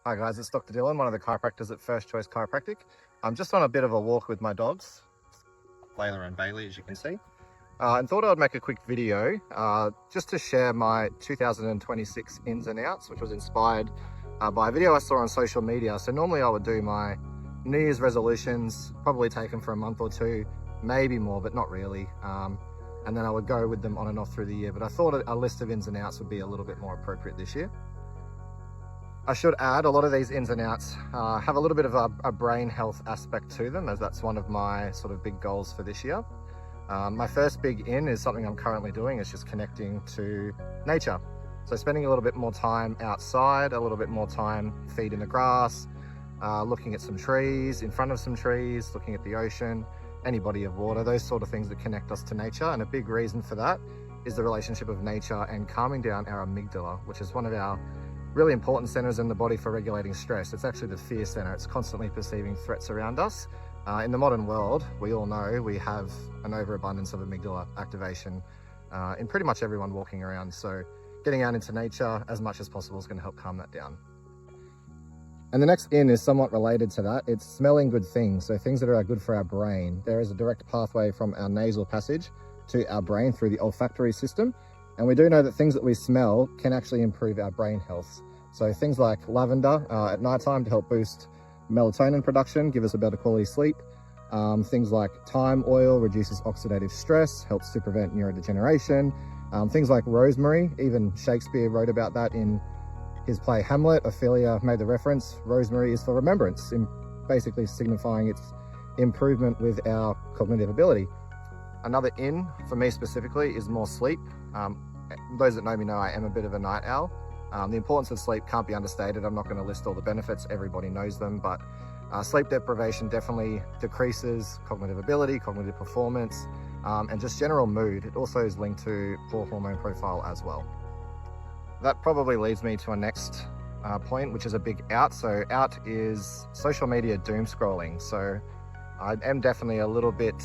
Hi guys, it's Dr. Dylan, one of the chiropractors at First Choice Chiropractic. I'm just on a bit of a walk with my dogs, Layla and Bailey, as you can see, and thought I'd make a quick video just to share my 2026 ins and outs, which was inspired by a video I saw on social media. So normally I would do my New Year's resolutions, probably take them for a month or two, maybe more, but not really. And then I would go with them on and off through the year. But I thought a list of ins and outs would be a little bit more appropriate this year. I should add, a lot of these ins and outs have a little bit of a brain health aspect to them, as that's one of my sort of big goals for this year. My first big in is something I'm currently doing, is just connecting to nature. So spending a little bit more time outside, a little bit more time feet in the grass, looking at some trees, in front of some trees, looking at the ocean, any body of water, those sort of things that connect us to nature. And a big reason for that is the relationship of nature and calming down our amygdala, which is one of our really important centers in the body for regulating stress. It's actually the fear center. It's constantly perceiving threats around us. In the modern world, we all know we have an overabundance of amygdala activation in pretty much everyone walking around. So getting out into nature as much as possible is going to help calm that down. And the next in is somewhat related to that. It's smelling good things. So things that are good for our brain. There is a direct pathway from our nasal passage to our brain through the olfactory system. And we do know that things that we smell can actually improve our brain health. So things like lavender at nighttime to help boost melatonin production, give us a better quality sleep. Things like thyme oil reduces oxidative stress, helps to prevent neurodegeneration. Things like rosemary, even Shakespeare wrote about that in his play Hamlet. Ophelia made the reference. Rosemary is for remembrance, basically signifying its improvement with our cognitive ability. Another in for me specifically is more sleep. Those that know me know I am a bit of a night owl. The importance of sleep can't be understated. I'm not going to list all the benefits, everybody knows them, but sleep deprivation definitely decreases cognitive ability, cognitive performance, and just general mood. It also is linked to poor hormone profile as well. That probably leads me to a next point, which is a big out. So out is social media doom scrolling. So I am definitely a little bit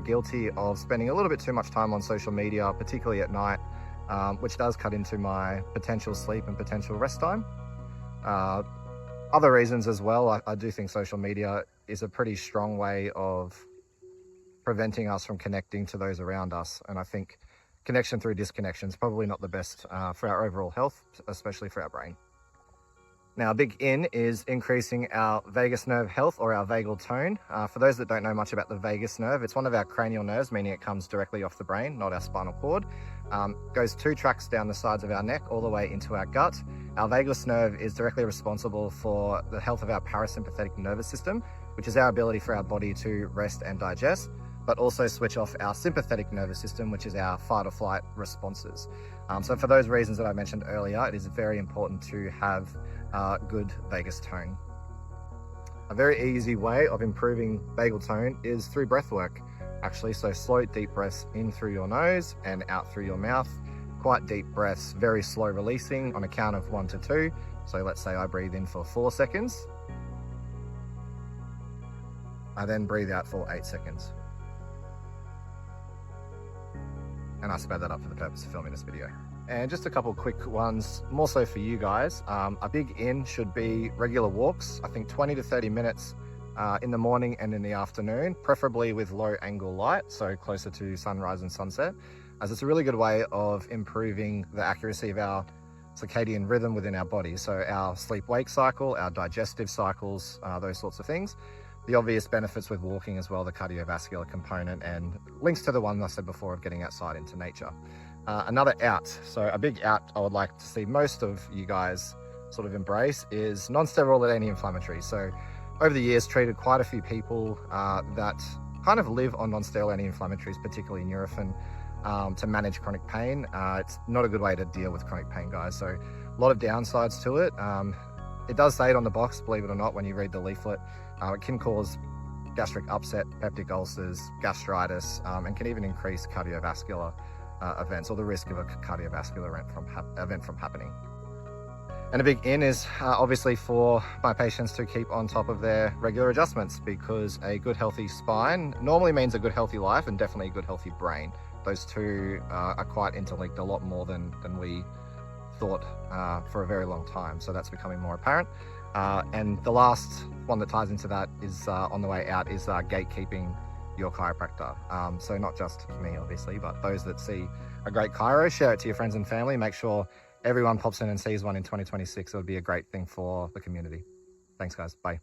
guilty of spending a little bit too much time on social media, particularly at night, which does cut into my potential sleep and potential rest time. Other reasons as well, I do think social media is a pretty strong way of preventing us from connecting to those around us. And I think connection through disconnection is probably not the best for our overall health, especially for our brain. Now, a big in is increasing our vagus nerve health, or our vagal tone. For those that don't know much about the vagus nerve, it's one of our cranial nerves, meaning it comes directly off the brain, not our spinal cord. Goes 2 tracks down the sides of our neck all the way into our gut. Our vagus nerve is directly responsible for the health of our parasympathetic nervous system, which is our ability for our body to rest and digest, but also switch off our sympathetic nervous system, which is our fight or flight responses. So for those reasons that I mentioned earlier, it is very important to have good vagus tone. A very easy way of improving vagal tone is through breath work, actually. So slow, deep breaths in through your nose and out through your mouth. Quite deep breaths, very slow releasing on a count of 1 to 2. So let's say I breathe in for 4 seconds. I then breathe out for 8 seconds. And I sped that up for the purpose of filming this video. And just a couple quick ones, more so for you guys. A big in should be regular walks. I think 20 to 30 minutes in the morning and in the afternoon, preferably with low angle light, so closer to sunrise and sunset, as it's a really good way of improving the accuracy of our circadian rhythm within our body. So our sleep-wake cycle, our digestive cycles, those sorts of things. The obvious benefits with walking as well, the cardiovascular component, and links to the one I said before of getting outside into nature. Another out, so a big out I would like to see most of you guys sort of embrace is non-steroidal anti-inflammatory. So over the years, treated quite a few people that kind of live on non-steroidal anti-inflammatories, particularly Nurofen, to manage chronic pain. It's not a good way to deal with chronic pain, guys. So a lot of downsides to it. It does say it on the box, believe it or not, when you read the leaflet. It can cause gastric upset, peptic ulcers, gastritis, and can even increase cardiovascular events, or the risk of a cardiovascular event from happening. And a big in is obviously for my patients to keep on top of their regular adjustments, because a good healthy spine normally means a good healthy life, and definitely a good healthy brain. Those two are quite interlinked, a lot more than we thought for a very long time. So that's becoming more apparent. And the last one that ties into that is on the way out is gatekeeping your chiropractor. So not just me, obviously, but those that see a great chiro, share it to your friends and family. Make sure everyone pops in and sees one in 2026. It would be a great thing for the community. Thanks, guys. Bye.